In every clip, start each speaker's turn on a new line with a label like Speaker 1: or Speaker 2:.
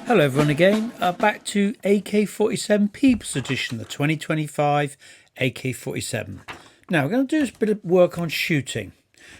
Speaker 1: Hello everyone again, back to AK47 People's Edition, the 2025 AK47. Now we're going to do a bit of work on shooting.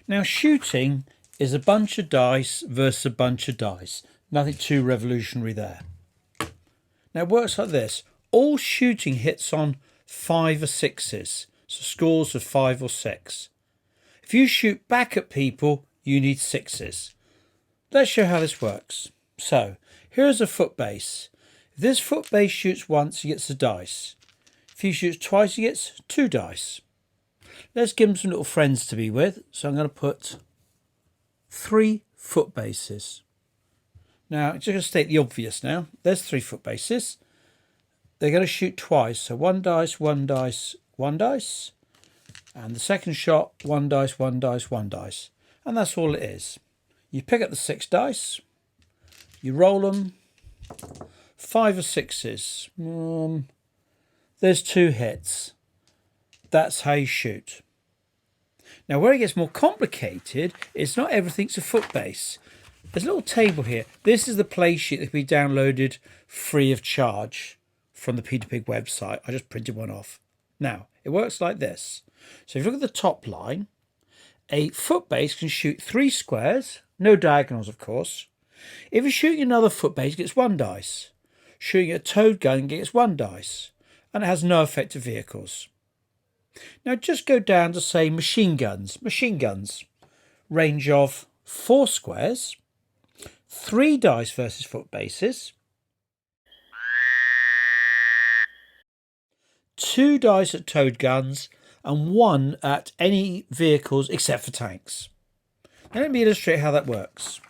Speaker 1: Now shooting is a bunch of dice versus a bunch of dice. Nothing too revolutionary there. Now it works like this. All shooting hits on 5 or 6s, so scores of 5 or 6. If you shoot back at people, you need 6s. Let's show how this works. So here's a foot base. If this foot base shoots once, he gets a dice. If he shoots twice, he gets 2 dice. Let's give him some little friends to be with. So I'm going to put 3 foot bases. Now, I'm just going to state the obvious now. There's 3 foot bases. They're going to shoot twice. So 1 dice, 1 dice, 1 dice. And the second shot, 1 dice, 1 dice, 1 dice. And that's all it is. You pick up the 6 dice. You roll them. 5 or 6s. There's 2 hits. That's how you shoot. Now, where it gets more complicated is not everything's a foot base. There's a little table here. This is the play sheet that we downloaded free of charge from the Peter Pig website. I just printed one off. Now, it works like this. So if you look at the top line, a foot base can shoot 3 squares, no diagonals, of course. If you're shooting another foot base, it gets 1 dice. Shooting a towed gun gets 1 dice. And it has no effect to vehicles. Now just go down to, say, machine guns. Machine guns. Range of 4 squares. 3 dice versus foot bases. 2 dice at towed guns. And 1 at any vehicles except for tanks. Now let me illustrate how that works.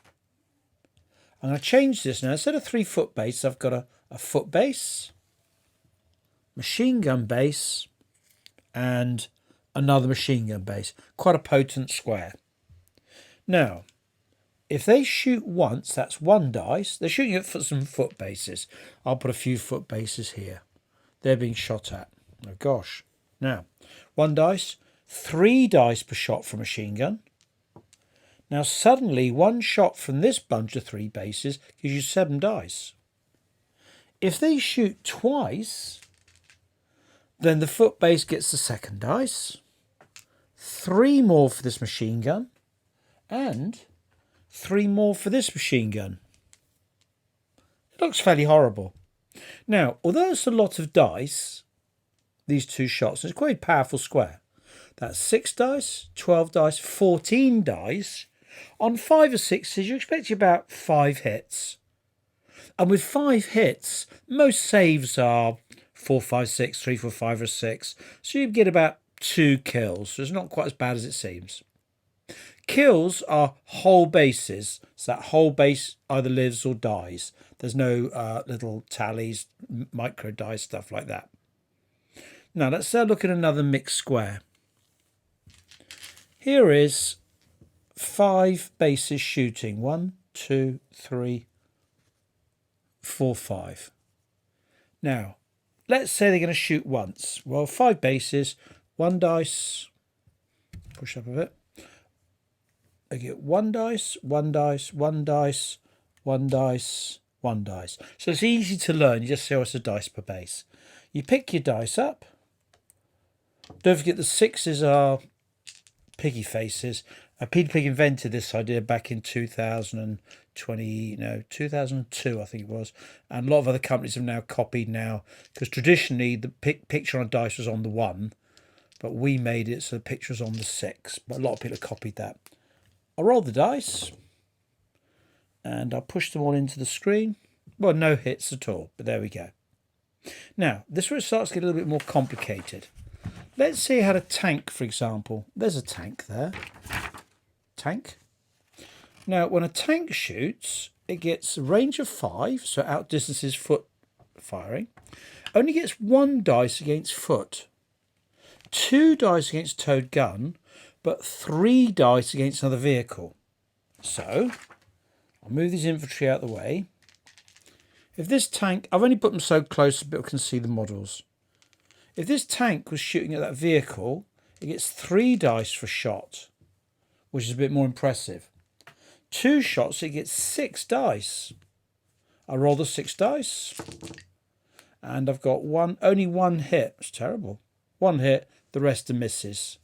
Speaker 1: I'm going to change this now. Instead of 3 foot base, I've got a foot base, machine gun base, and another machine gun base. Quite a potent square. Now, if they shoot once, that's 1 dice. They're shooting at some foot bases. I'll put a few foot bases here. They're being shot at. Oh gosh. Now, 1 dice, 3 dice per shot for a machine gun. Now suddenly 1 shot from this bunch of 3 bases gives you 7 dice. If they shoot twice, then the foot base gets the 2nd dice, 3 more for this machine gun, and 3 more for this machine gun. It looks fairly horrible. Now, although it's a lot of dice, these 2 shots, it's quite a powerful square. That's 6 dice, 12 dice, 14 dice. On 5 or 6s, you expect about 5 hits. And with 5 hits, most saves are 4, 5, 6, 3, 4, 5 or 6. So you get about 2 kills. So it's not quite as bad as it seems. Kills are whole bases. So that whole base either lives or dies. There's no little tallies, micro dice, stuff like that. Now let's look at another mixed square. Here is 5 bases shooting. 1, 2, 3, 4, 5. Now, let's say they're going to shoot once. Well, 5 bases, 1 dice. Push up a bit. They get 1 dice, 1 dice, 1 dice, 1 dice, 1 dice. So it's easy to learn. You just see it's a dice per base. You pick your dice up. Don't forget the 6s are piggy faces. Peter Pig invented this idea back in 2002, I think it was. And a lot of other companies have now copied now. Because traditionally, the picture on a dice was on the 1. But we made it so the picture was on the 6. But a lot of people have copied that. I'll roll the dice. And I'll push them all into the screen. Well, no hits at all. But there we go. Now, this is where it starts to get a little bit more complicated. Let's see how to tank, for example. There's a tank there. Tank. Now, when a tank shoots, it gets a range of 5, so outdistances foot firing. Only gets 1 dice against foot, 2 dice against towed gun, but 3 dice against another vehicle. So, I'll move these infantry out of the way. If this tank, I've only put them so close so people can see the models. If this tank was shooting at that vehicle, it gets 3 dice for a shot, which is a bit more impressive. 2 shots, it gets 6 dice. I roll the 6 dice. And I've got only one hit. It's terrible. One hit, the rest are misses.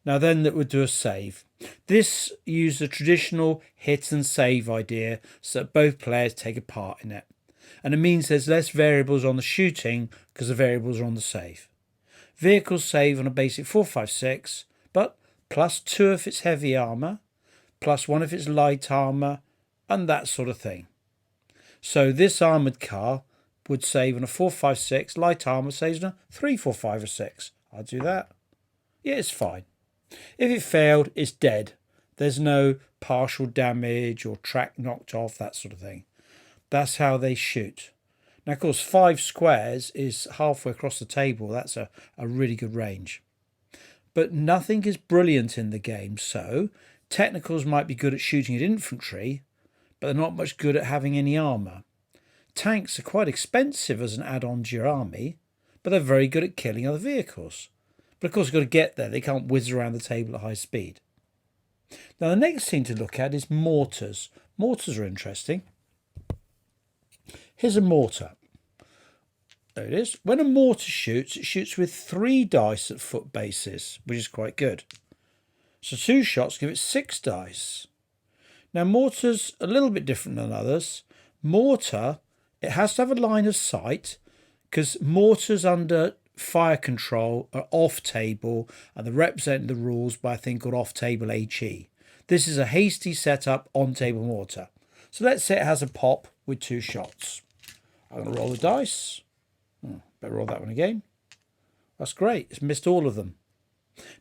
Speaker 1: Now then that would do a save. This used the traditional hit and save idea so that both players take a part in it. And it means there's less variables on the shooting because the variables are on the save. Vehicles save on a basic 456, but +2 if it's heavy armour, +1 if it's light armour, and that sort of thing. So this armoured car would save on a 456, light armour saves on a 3, 4, 5 or 6. I'll do that. Yeah, it's fine. If it failed, it's dead. There's no partial damage or track knocked off, that sort of thing. That's how they shoot. Now, of course, 5 squares is halfway across the table. That's a really good range. But nothing is brilliant in the game, so technicals might be good at shooting at infantry, but they're not much good at having any armour. Tanks are quite expensive as an add-on to your army, but they're very good at killing other vehicles. But of course, you've got to get there. They can't whiz around the table at high speed. Now, the next thing to look at is mortars. Mortars are interesting. Here's a mortar. There it is. When a mortar shoots, it shoots with 3 dice at foot bases, which is quite good. So 2 shots give it 6 dice. Now, mortar's a little bit different than others. Mortar, it has to have a line of sight because mortars under fire control are off table and they're representing the rules by a thing called off table HE. This is a hasty setup on table mortar. So let's say it has a pop with 2 shots. I'm going to roll the dice. Better roll that one again. That's great. It's missed all of them.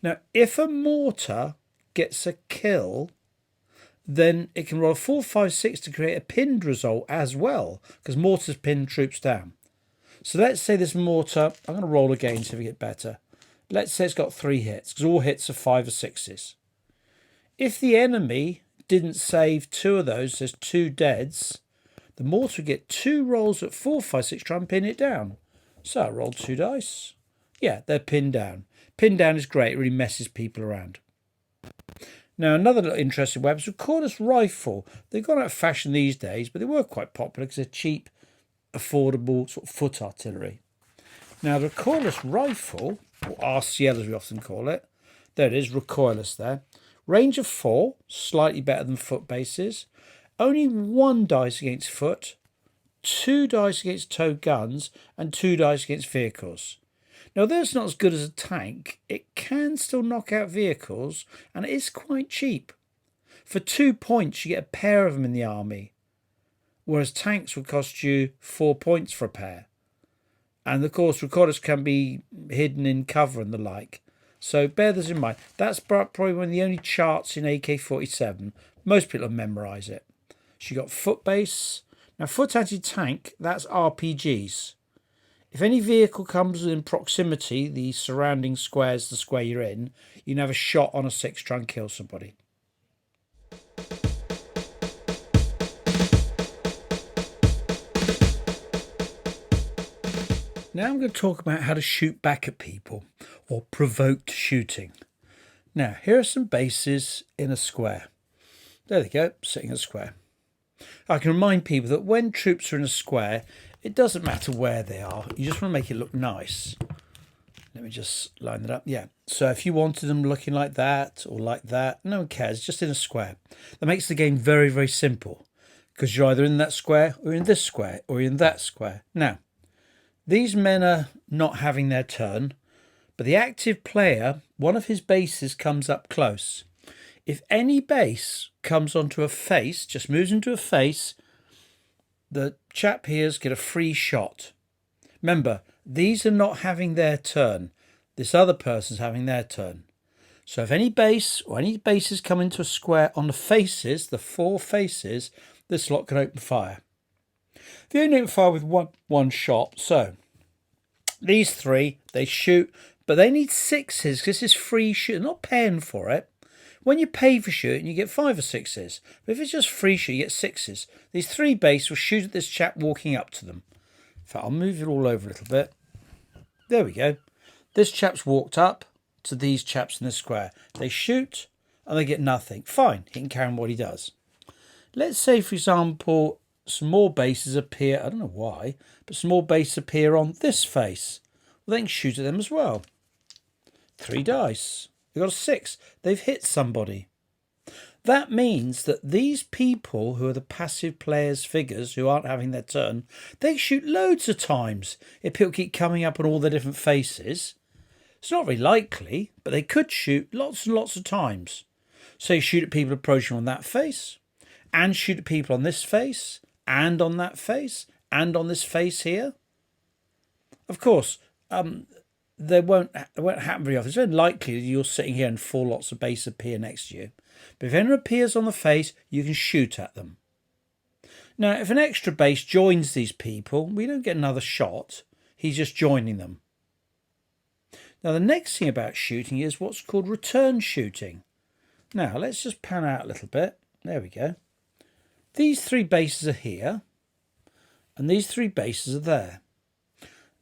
Speaker 1: Now, if a mortar gets a kill, then it can roll 4, 5, 6 to create a pinned result as well, because mortars pin troops down. So let's say this mortar, I'm going to roll again see if we get better. Let's say it's got 3 hits, because all hits are 5 or 6s. If the enemy didn't save 2 of those, there's 2 deads, the mortar would get 2 rolls at 4, 5, 6, try and pin it down. So I rolled 2 dice. Yeah, they're pinned down. Pinned down is great, it really messes people around. Now, another little interesting weapon is a cordless rifle. They've gone out of fashion these days, but they were quite popular because they're cheap, affordable sort of foot artillery. Now, the cordless rifle, or RCL as we often call it, there it is, recoilless there. Range of 4, slightly better than foot bases. Only 1 dice against foot, 2 dice against towed guns, and 2 dice against vehicles. Now, though it's not as good as a tank, it can still knock out vehicles, and it is quite cheap. For 2 points, you get a pair of them in the army, whereas tanks would cost you 4 points for a pair. And, of course, recoillers can be hidden in cover and the like. So bear this in mind. That's probably one of the only charts in AK47. Most people memorise it. So you got foot base. Now, foot anti-tank, that's RPGs. If any vehicle comes within proximity, the surrounding squares, the square you're in, you can have a shot on a 6 try and kill somebody. Now I'm going to talk about how to shoot back at people, or provoked shooting. Now, here are some bases in a square. There they go, sitting in a square. I can remind people that when troops are in a square, it doesn't matter where they are. You just want to make it look nice. Let me just line that up. Yeah. So if you wanted them looking like that or like that, no one cares. Just in a square. That makes the game very, very simple because you're either in that square or in this square or in that square. Now, these men are not having their turn, but the active player, one of his bases comes up close. If any base comes onto a face, just moves into a face, the chap here's get a free shot. Remember, these are not having their turn. This other person's having their turn. So if any base or any bases come into a square on the faces, the 4 faces, this lot can open fire. They only open fire with one shot. So these 3, they shoot, but they need 6s because this is free shoot. They're not paying for it. When you pay for shooting, you get 5 or 6s. But if it's just free shoot, you get 6s. These 3 base will shoot at this chap walking up to them. In fact, I'll move it all over a little bit. There we go. This chap's walked up to these chaps in the square. They shoot and they get nothing. Fine, he can carry on what he does. Let's say, for example, some more bases appear. I don't know why, but some more bases appear on this face. Well, they can shoot at them as well. 3 dice. They've got a 6. They've hit somebody. That means that these people who are the passive players' figures who aren't having their turn, they shoot loads of times if people keep coming up on all their different faces. It's not very likely, but they could shoot lots and lots of times. So you shoot at people approaching on that face, and shoot at people on this face, and on that face, and on this face here. Of course, they won't happen very often. It's very likely that you're sitting here and 4 lots of base appear next to you. But if anyone appears on the face, you can shoot at them. Now, if an extra base joins these people, we don't get another shot. He's just joining them. Now, the next thing about shooting is what's called return shooting. Now, let's just pan out a little bit. There we go. These 3 bases are here, and these 3 bases are there.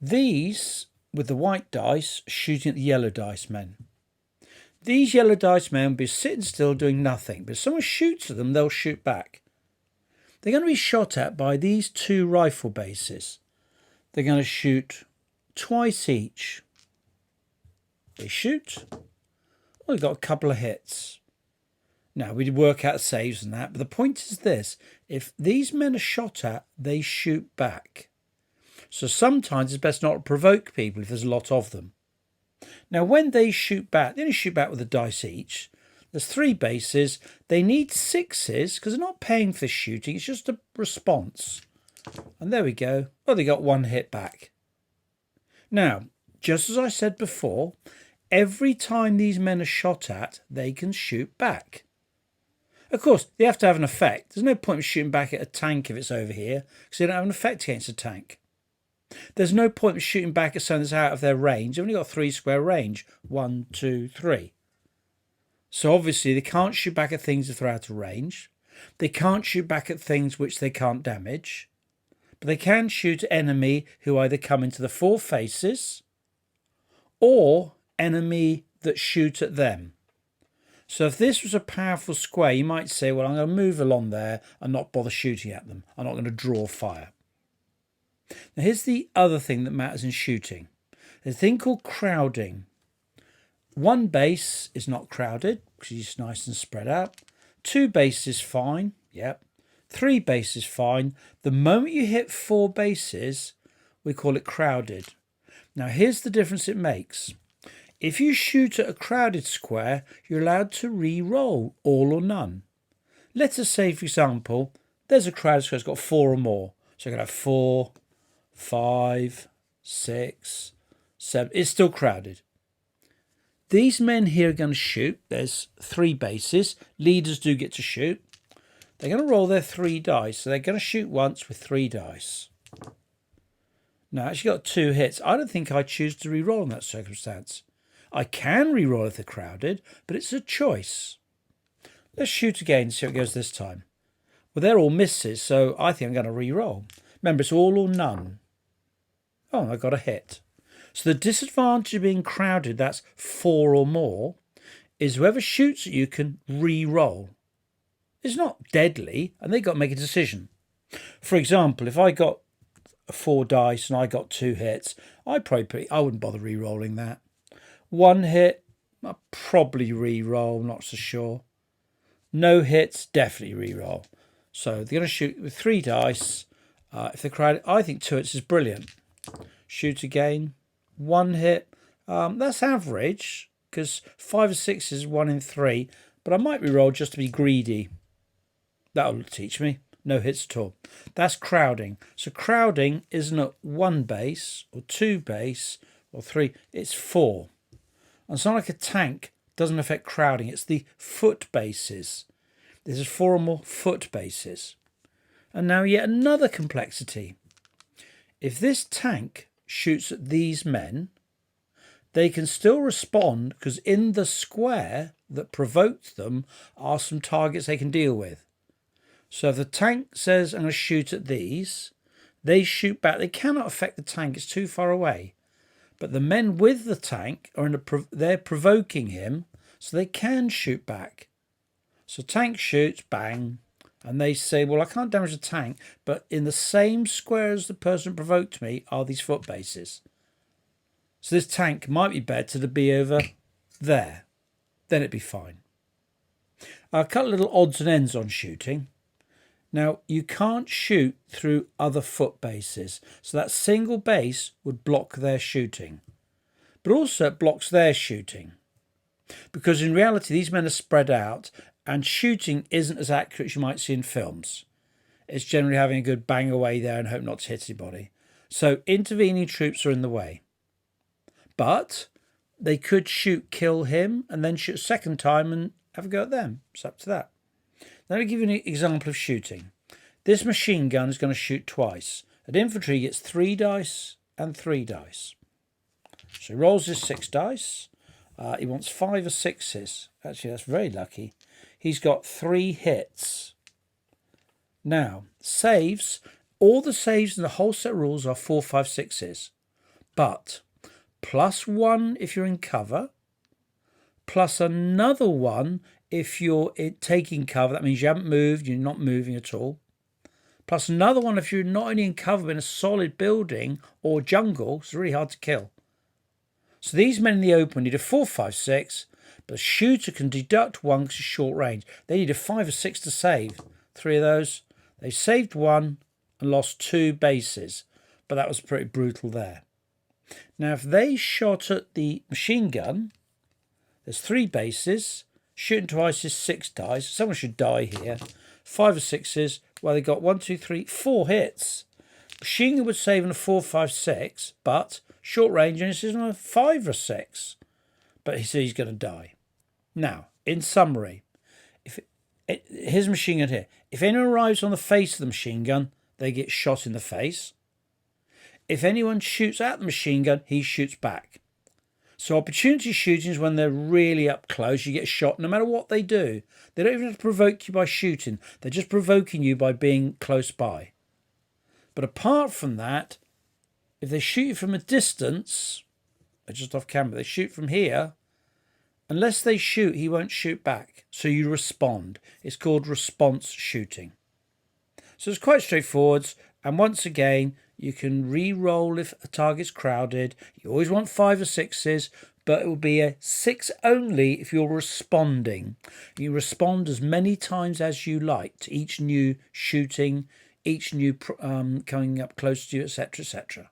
Speaker 1: These, with the white dice, shooting at the yellow dice men. These yellow dice men will be sitting still doing nothing, but if someone shoots at them, they'll shoot back. They're going to be shot at by these 2 rifle bases. They're going to shoot twice each. They shoot. Well, we've got a couple of hits. Now, we did work out saves and that, but the point is this. If these men are shot at, they shoot back. So sometimes it's best not to provoke people if there's a lot of them. Now, when they shoot back, they only shoot back with a dice each. There's 3 bases. They need 6s because they're not paying for shooting. It's just a response. And there we go. Oh, they got 1 hit back. Now, just as I said before, every time these men are shot at, they can shoot back. Of course, they have to have an effect. There's no point in shooting back at a tank if it's over here because they don't have an effect against a tank. There's no point in shooting back at something that's out of their range. They've only got 3 square range. 1, 2, 3. So obviously they can't shoot back at things if they're out of range. They can't shoot back at things which they can't damage. But they can shoot enemy who either come into the 4 faces or enemy that shoot at them. So if this was a powerful square, you might say, well, I'm going to move along there and not bother shooting at them. I'm not going to draw fire. Now, here's the other thing that matters in shooting. There's a thing called crowding. 1 base is not crowded because it's nice and spread out. 2 bases is fine. Yep. 3 bases is fine. The moment you hit 4 bases, we call it crowded. Now, here's the difference it makes. If you shoot at a crowded square, you're allowed to re-roll all or none. Let us say, for example, there's a crowded square that's got 4 or more. So you're going to have 4, 5, 6, 7. It's still crowded. These men here are going to shoot. There's 3 bases. Leaders do get to shoot. They're going to roll their 3 dice. So they're going to shoot once with 3 dice. Now, I actually got 2 hits. I don't think I choose to re-roll in that circumstance. I can re-roll if they're crowded, but it's a choice. Let's shoot again and see how it goes this time. Well, they're all misses, so I think I'm going to re-roll. Remember, it's all or none. Oh, I got a hit. So the disadvantage of being crowded, that's 4 or more, is whoever shoots at you can re-roll. It's not deadly, and they've got to make a decision. For example, if I got 4 dice and I got 2 hits, I wouldn't bother re-rolling that. 1 hit, I'll probably re-roll, not so sure. No hits, definitely re-roll. So they're going to shoot with 3 dice. If they're crowded, I think 2 hits is brilliant. Shoot again. 1 hit. That's average because 5 or 6 is 1 in 3. But I might re-roll just to be greedy. That'll teach me. No hits at all. That's crowding. So crowding isn't at 1 base or 2 base or 3. It's 4. And it's not like a tank doesn't affect crowding. It's the foot bases. This is 4 or more foot bases. And now yet another complexity. If this tank shoots at these men, they can still respond because in the square that provoked them are some targets they can deal with. So if the tank says, I'm going to shoot at these, they shoot back. They cannot affect the tank. It's too far away. But the men with the tank are they're provoking him, so they can shoot back. So tank shoots, bang. And they say, well, I can't damage the tank, but in the same square as the person who provoked me are these foot bases. So this tank might be better to be over there. Then it'd be fine. A couple of little odds and ends on shooting. Now, you can't shoot through other foot bases. So that single base would block their shooting. But also it blocks their shooting. Because in reality, these men are spread out and shooting isn't as accurate as you might see in films. It's generally having a good bang away there and hope not to hit anybody. So intervening troops are in the way. But they could kill him, and then shoot a second time and have a go at them. It's up to that. Now, let me give you an example of shooting. This machine gun is going to shoot twice. An infantry gets 3 dice and 3 dice. So he rolls his 6 dice. He wants 5 or 6s. Actually, that's very lucky. He's got 3 hits. Now, saves. All the saves in the whole set of rules are 4, 5, 6s. But +1 if you're in cover, plus another 1 if you're taking cover. That means you haven't moved, you're not moving at all. Plus another 1 if you're not only in cover but in a solid building or jungle. It's really hard to kill. So these men in the open need a 4, 5, 6. But the shooter can deduct 1 because it's short range. They need a 5 or 6 to save. 3 of those. They saved 1 and lost 2 bases. But that was pretty brutal there. Now, if they shot at the machine gun, there's 3 bases. Shooting twice is 6 dice. Someone should die here. 5 or 6s. Well, they got 1, 2, 3, 4 hits. Machine gun would save on a 4, 5, 6. But short range only says on a 5 or 6. But he says he's going to die. Now, in summary, his machine gun here. If anyone arrives on the face of the machine gun, they get shot in the face. If anyone shoots at the machine gun, he shoots back. So opportunity shooting is when they're really up close. You get shot no matter what they do. They don't even have to provoke you by shooting. They're just provoking you by being close by. But apart from that, if they shoot you from a distance, just off camera, they shoot from here, unless they shoot, he won't shoot back. So you respond. It's called response shooting. So it's quite straightforward. And once again, you can re-roll if a target's crowded. You always want 5 or 6s, but it will be a 6 only if you're responding. You respond as many times as you like to each new shooting, each new coming up close to you, etc., etc.